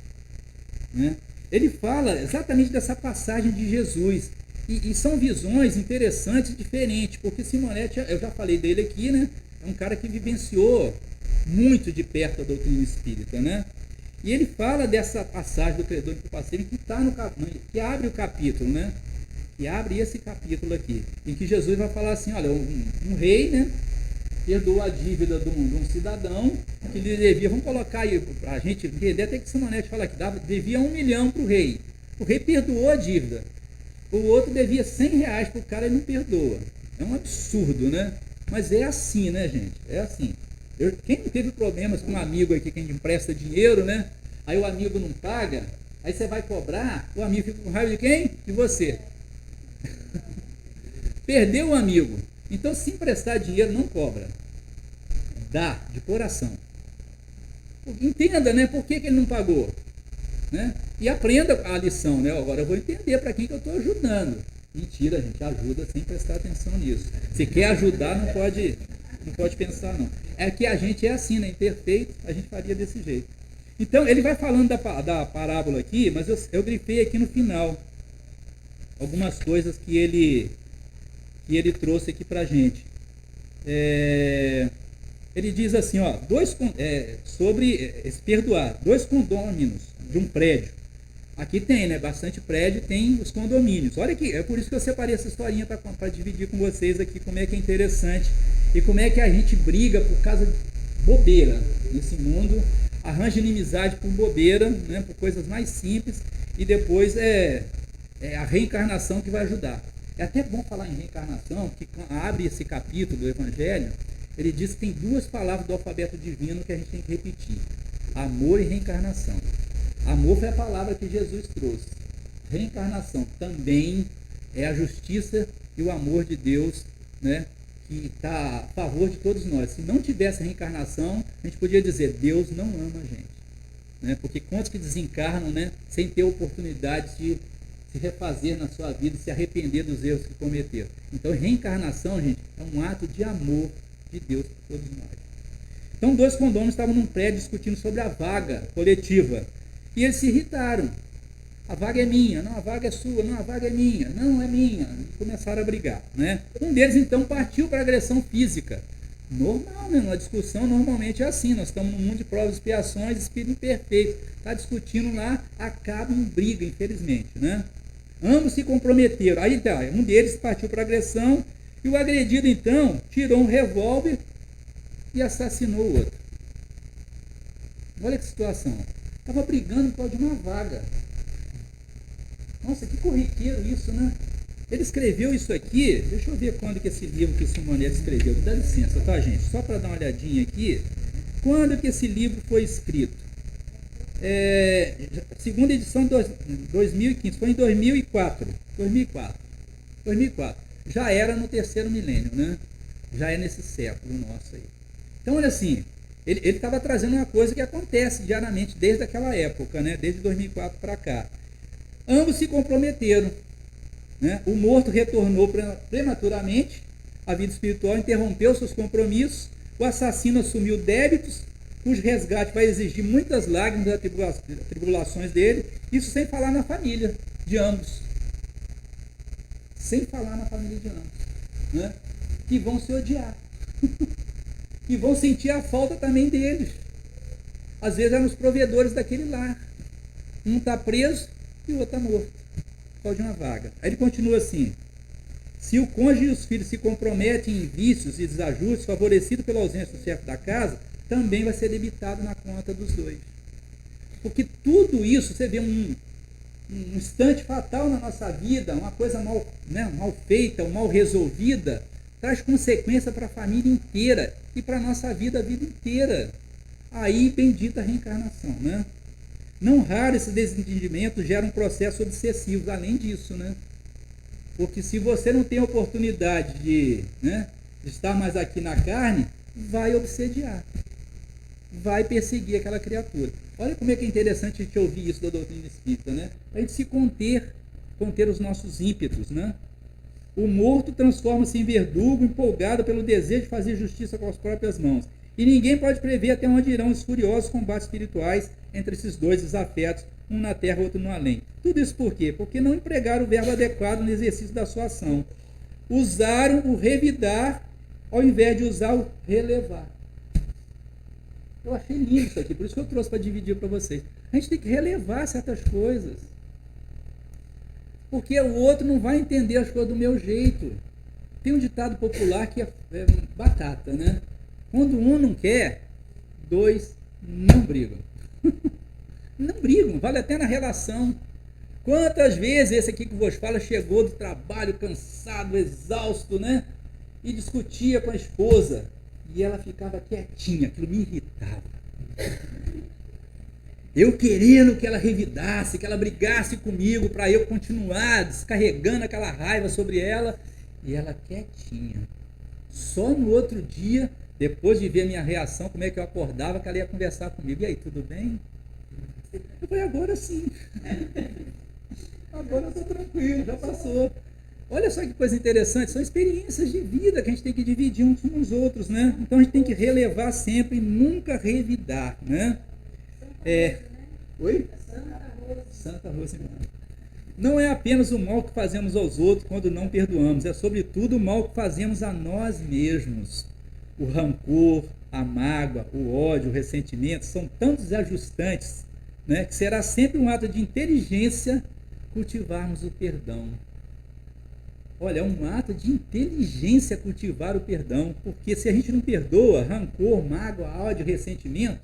né? Ele fala exatamente dessa passagem de Jesus. E são visões interessantes e diferentes, porque Simonetti, eu já falei dele aqui, né? É um cara que vivenciou muito de perto a doutrina espírita, né? E ele fala dessa passagem do credor inculpável que está no que abre o capítulo, né? Que abre esse capítulo aqui, em que Jesus vai falar assim, olha, um rei, né? Perdoou a dívida de um cidadão que lhe devia, vamos colocar aí, a gente entender até que Simonetti fala que devia 1 milhão para o rei. O rei perdoou a dívida. O outro devia 100 reais para o cara e não perdoa. É um absurdo, né? Mas é assim, né, gente? É assim. Quem não teve problemas com um amigo aqui que a gente empresta dinheiro, né? Aí o amigo não paga, aí você vai cobrar, o amigo fica com raiva de quem? De você. Perdeu o amigo. Então, se emprestar dinheiro, não cobra. Dá, de coração. Entenda, né? Por que ele não pagou? Né? E aprenda a lição, né? Agora eu vou entender para quem que eu estou ajudando. Mentira, gente, ajuda sem prestar atenção nisso. Se quer ajudar, não pode pensar, não. É que a gente é assim, né? Imperfeito, a gente faria desse jeito. Então, ele vai falando da parábola aqui, mas eu grifei aqui no final algumas coisas que ele trouxe aqui para a gente. Ele diz assim, ó, sobre perdoar, 2 condôminos de um prédio. Aqui tem, né? Bastante prédio, tem os condomínios. Olha aqui, é por isso que eu separei essa historinha para dividir com vocês aqui como é que é interessante e como é que a gente briga por causa de bobeira nesse mundo, arranja inimizade por bobeira, né? Por coisas mais simples, e depois é a reencarnação que vai ajudar. É até bom falar em reencarnação, que abre esse capítulo do Evangelho, ele diz que tem 2 palavras do alfabeto divino que a gente tem que repetir: amor e reencarnação. Amor foi a palavra que Jesus trouxe. Reencarnação também é a justiça e o amor de Deus, né, que está a favor de todos nós. Se não tivesse reencarnação, a gente podia dizer, Deus não ama a gente. Né? Porque quantos que desencarnam, né, sem ter oportunidade de se refazer na sua vida e se arrepender dos erros que cometeram. Então, reencarnação, gente, é um ato de amor de Deus por todos nós. Então, 2 condôminos estavam num prédio discutindo sobre a vaga coletiva. E eles se irritaram. A vaga é minha, não, a vaga é sua, não, a vaga é minha, não, é minha. E começaram a brigar, né? Um deles, então, partiu para agressão física. Normal, né? Uma discussão normalmente é assim. Nós estamos num mundo de provas e expiações, espírito imperfeito. Está discutindo lá, acaba em briga, infelizmente, né? Ambos se comprometeram. Aí, então, um deles partiu para agressão e o agredido, então, tirou um revólver e assassinou o outro. Olha que situação. Estava brigando por causa de uma vaga. Nossa, que corriqueiro isso, né? Ele escreveu isso aqui, deixa eu ver quando que esse livro que o Simonelli escreveu, dá licença, tá, gente? Só para dar uma olhadinha aqui, quando que esse livro foi escrito? Segunda edição de 2015, foi em 2004. Já era no terceiro milênio, né? Já é nesse século nosso aí. Então, olha assim, ele estava trazendo uma coisa que acontece diariamente desde aquela época, né? Desde 2004 para cá. Ambos se comprometeram, né? O morto retornou prematuramente à vida espiritual, interrompeu seus compromissos, o assassino assumiu débitos, cujo resgate vai exigir muitas lágrimas das tribulações dele, isso sem falar na família de ambos. Sem falar na família de ambos, né? Que vão se odiar. E vão sentir a falta também deles. Às vezes eram os provedores daquele lar. Um está preso e o outro está morto. Só de uma vaga. Aí ele continua assim: se o cônjuge e os filhos se comprometem em vícios e desajustes, favorecido pela ausência do chefe da casa, também vai ser debitado na conta dos dois. Porque tudo isso, você vê um instante fatal na nossa vida, uma coisa mal, né, mal feita, ou mal resolvida, traz consequência para a família inteira e para a nossa vida a vida inteira. Aí, bendita a reencarnação, né? Não raro esse desentendimento gera um processo obsessivo, além disso, né? Porque se você não tem a oportunidade de estar mais aqui na carne, vai obsediar, vai perseguir aquela criatura. Olha como é que é interessante a gente ouvir isso da doutrina espírita, né? A gente se conter os nossos ímpetos, né? O morto transforma-se em verdugo, empolgado pelo desejo de fazer justiça com as próprias mãos. E ninguém pode prever até onde irão os furiosos combates espirituais entre esses dois desafetos, um na terra, outro no além. Tudo isso por quê? Porque não empregaram o verbo adequado no exercício da sua ação. Usaram o revidar ao invés de usar o relevar. Eu achei lindo isso aqui, por isso que eu trouxe para dividir para vocês. A gente tem que relevar certas coisas. Porque o outro não vai entender as coisas do meu jeito. Tem um ditado popular que é batata, né? Quando um não quer, dois não brigam. Não brigam, vale até na relação. Quantas vezes esse aqui que vos fala chegou do trabalho cansado, exausto, né? E discutia com a esposa. E ela ficava quietinha, aquilo me irritava. Eu querendo que ela revidasse, que ela brigasse comigo para eu continuar descarregando aquela raiva sobre ela. E ela quietinha. Só no outro dia, depois de ver a minha reação, como é que eu acordava, que ela ia conversar comigo. E aí, tudo bem? Eu falei, agora sim. Agora eu estou tranquilo, já passou. Olha só que coisa interessante, são experiências de vida que a gente tem que dividir uns com os outros, né? Então a gente tem que relevar sempre e nunca revidar, né? Oi? Santa Rosa. Não é apenas o mal que fazemos aos outros quando não perdoamos, é sobretudo o mal que fazemos a nós mesmos. O rancor, a mágoa, o ódio, o ressentimento são tão desajustantes, né, que será sempre um ato de inteligência cultivarmos o perdão. Olha, é um ato de inteligência cultivar o perdão, porque se a gente não perdoa, rancor, mágoa, ódio, ressentimento,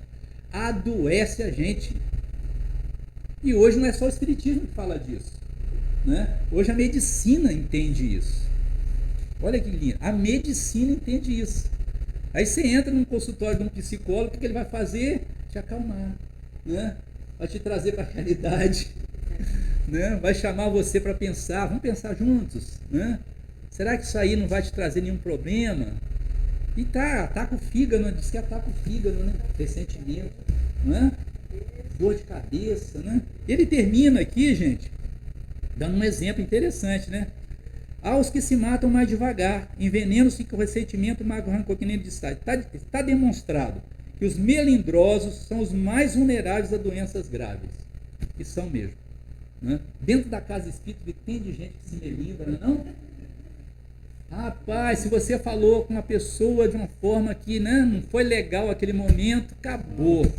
adoece a gente. E hoje não é só o espiritismo que fala disso, né? Hoje a medicina entende isso. Olha que lindo, a medicina entende isso. Aí você entra num consultório de um psicólogo, o que ele vai fazer? Te acalmar, né? Vai te trazer para a realidade, né? Vai chamar você para pensar, vamos pensar juntos, né? Será que isso aí não vai te trazer nenhum problema? E ataca o fígado, diz que ataca o fígado, né? Ressentimento, né? Dor de cabeça, né? Ele termina aqui, gente, dando um exemplo interessante, né? Aos que se matam mais devagar, envenenam-se com ressentimento, mágoa, rancor, que nem ele disse. Está demonstrado que os melindrosos são os mais vulneráveis a doenças graves. E são mesmo. Né? Dentro da casa espírita tem de gente que se melindra, não? Rapaz, se você falou com uma pessoa de uma forma que, né, não foi legal aquele momento, acabou.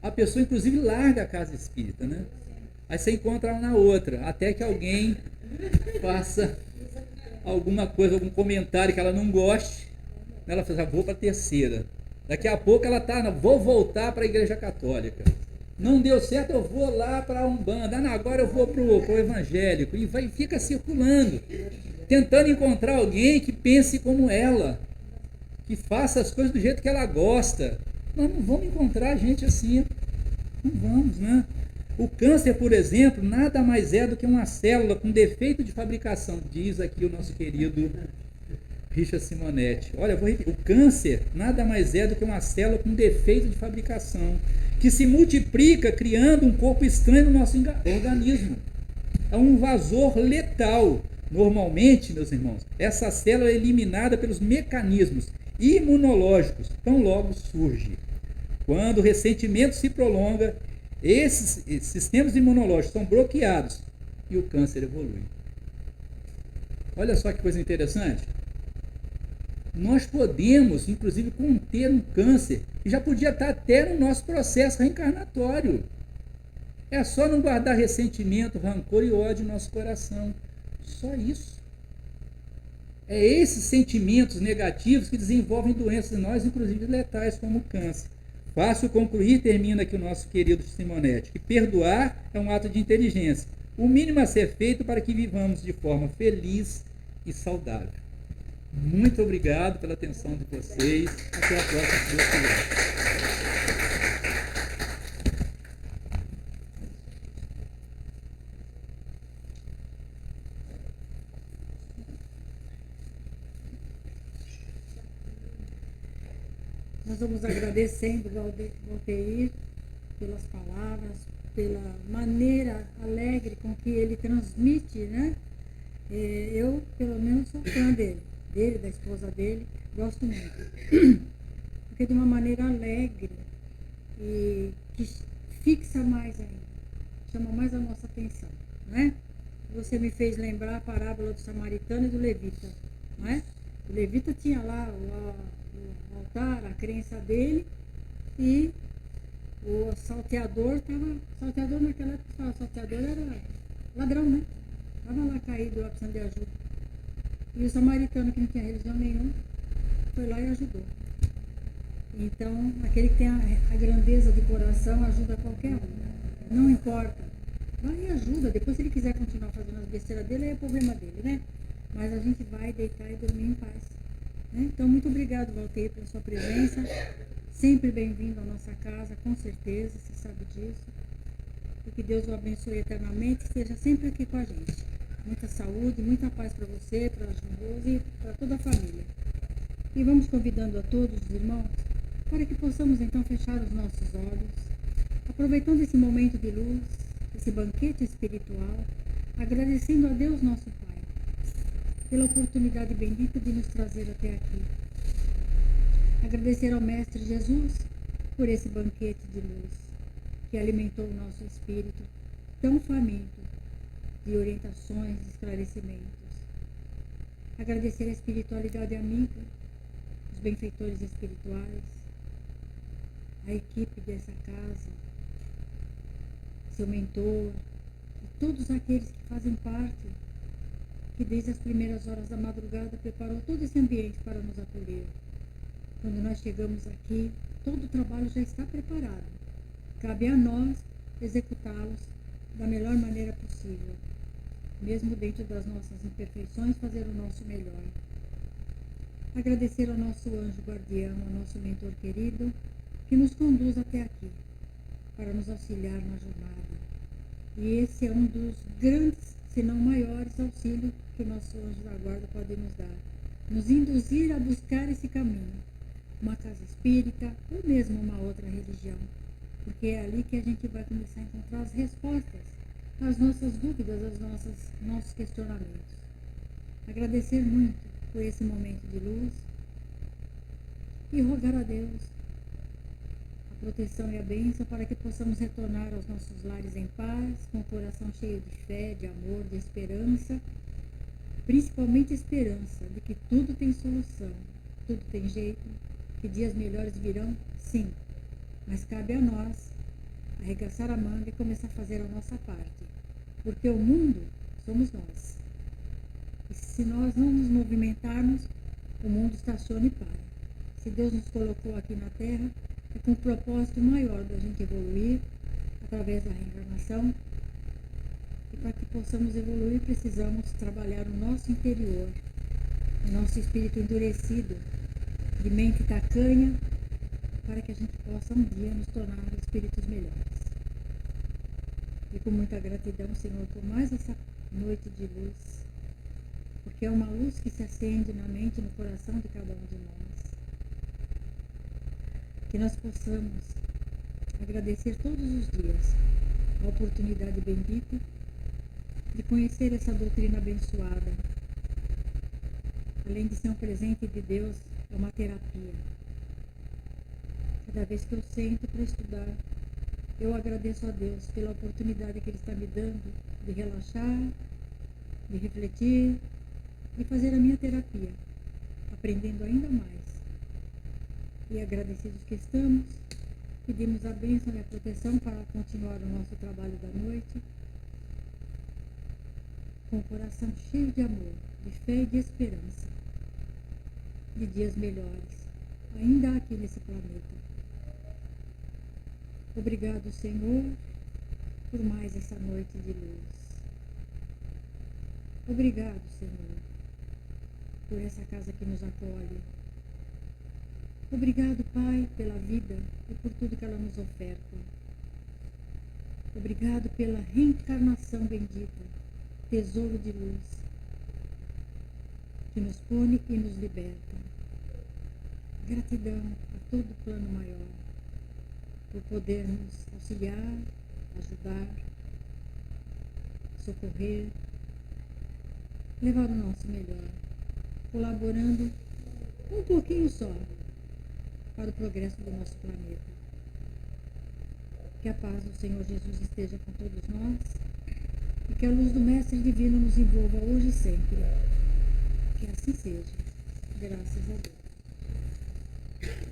A pessoa, inclusive, larga a casa espírita, né? Aí você encontra ela na outra, até que alguém faça alguma coisa, algum comentário que ela não goste, ela fala, vou para a terceira. Daqui a pouco ela está, vou voltar para a Igreja Católica. Não deu certo, eu vou lá para a Umbanda. Não, agora eu vou para o evangélico. E fica circulando, tentando encontrar alguém que pense como ela, que faça as coisas do jeito que ela gosta. Nós não vamos encontrar gente assim. Não vamos, né? O câncer, por exemplo, nada mais é do que uma célula com defeito de fabricação, diz aqui o nosso querido Richard Simonetti. Olha, eu vou repetir. O câncer nada mais é do que uma célula com defeito de fabricação, que se multiplica criando um corpo estranho no nosso organismo. É um invasor letal. Normalmente, meus irmãos, essa célula é eliminada pelos mecanismos imunológicos, tão logo surge. Quando o ressentimento se prolonga, esses sistemas imunológicos são bloqueados e o câncer evolui. Olha só que coisa interessante. Nós podemos, inclusive, conter um câncer que já podia estar até no nosso processo reencarnatório. É só não guardar ressentimento, rancor e ódio no nosso coração. Só isso. É esses sentimentos negativos que desenvolvem doenças em nós, inclusive letais, como o câncer. Fácil concluir, termina aqui o nosso querido Simonetti, que perdoar é um ato de inteligência. O mínimo a ser feito para que vivamos de forma feliz e saudável. Muito obrigado pela atenção de vocês. Até a próxima, se Deus quiser.
Nós vamos agradecendo o Valteir pelas palavras, pela maneira alegre com que ele transmite, né? Eu, pelo menos, sou fã dele, da esposa dele, gosto muito. Porque de uma maneira alegre e que fixa mais ainda, chama mais a nossa atenção, né? Você me fez lembrar a parábola do samaritano e do levita, não é? O levita tinha lá o altar, a crença dele, e o salteador naquela época, o salteador era ladrão, né? Estava lá caído, lá precisando de ajuda. E o samaritano, que não tinha religião nenhuma, foi lá e ajudou. Então, aquele que tem a grandeza de coração ajuda qualquer um. Não importa. Vai e ajuda. Depois, se ele quiser continuar fazendo as besteiras dele, aí é problema dele, né? Mas a gente vai deitar e dormir em paz. Né? Então, muito obrigado, Valteir, pela sua presença. Sempre bem-vindo à nossa casa, com certeza, você sabe disso. E que Deus o abençoe eternamente, esteja sempre aqui com a gente. Muita saúde, muita paz para você, para as irmãs e para toda a família. E vamos convidando a todos os irmãos para que possamos então fechar os nossos olhos, aproveitando esse momento de luz, esse banquete espiritual, agradecendo a Deus nosso Pai pela oportunidade bendita de nos trazer até aqui. Agradecer ao Mestre Jesus por esse banquete de luz que alimentou o nosso espírito tão faminto de orientações e esclarecimentos. Agradecer a espiritualidade amiga, os benfeitores espirituais, a equipe dessa casa, seu mentor, e todos aqueles que fazem parte, que desde as primeiras horas da madrugada preparou todo esse ambiente para nos acolher. Quando nós chegamos aqui, todo o trabalho já está preparado. Cabe a nós executá-los da melhor maneira possível, mesmo dentro das nossas imperfeições, fazer o nosso melhor. Agradecer ao nosso anjo guardião, ao nosso mentor querido, que nos conduz até aqui, para nos auxiliar na jornada. E esse é um dos grandes, se não maiores, auxílios que o nosso anjo da guarda pode nos dar. Nos induzir a buscar esse caminho, uma casa espírita ou mesmo uma outra religião. Porque é ali que a gente vai começar a encontrar as respostas às nossas dúvidas, aos nossos questionamentos. Agradecer muito por esse momento de luz e rogar a Deus a proteção e a bênção para que possamos retornar aos nossos lares em paz, com o coração cheio de fé, de amor, de esperança, principalmente esperança de que tudo tem solução, tudo tem jeito, que dias melhores virão, sim, mas cabe a nós arregaçar a manga e começar a fazer a nossa parte, porque o mundo somos nós. E se nós não nos movimentarmos, o mundo estaciona e para. Se Deus nos colocou aqui na Terra, é com um propósito maior da gente evoluir através da reencarnação. E para que possamos evoluir, precisamos trabalhar o nosso interior, o nosso espírito endurecido, de mente tacanha, para que a gente possa um dia nos tornar espíritos melhores. E com muita gratidão, Senhor, por mais essa noite de luz, porque é uma luz que se acende na mente e no coração de cada um de nós. Que nós possamos agradecer todos os dias a oportunidade bendita de conhecer essa doutrina abençoada. Além de ser um presente de Deus, é uma terapia. Cada vez que eu sento para estudar, eu agradeço a Deus pela oportunidade que Ele está me dando de relaxar, de refletir, de fazer a minha terapia, aprendendo ainda mais. E agradecidos que estamos, pedimos a bênção e a proteção para continuar o nosso trabalho da noite, com o coração cheio de amor, de fé e de esperança, de dias melhores, ainda aqui nesse planeta. Obrigado, Senhor, por mais essa noite de luz. Obrigado, Senhor, por essa casa que nos acolhe. Obrigado, Pai, pela vida e por tudo que ela nos oferta. Obrigado pela reencarnação bendita, tesouro de luz, que nos pune e nos liberta. Gratidão a todo o plano maior, por poder nos auxiliar, ajudar, socorrer, levar o nosso melhor, colaborando um pouquinho só para o progresso do nosso planeta. Que a paz do Senhor Jesus esteja com todos nós e que a luz do Mestre Divino nos envolva hoje e sempre. Que assim seja. Graças a Deus.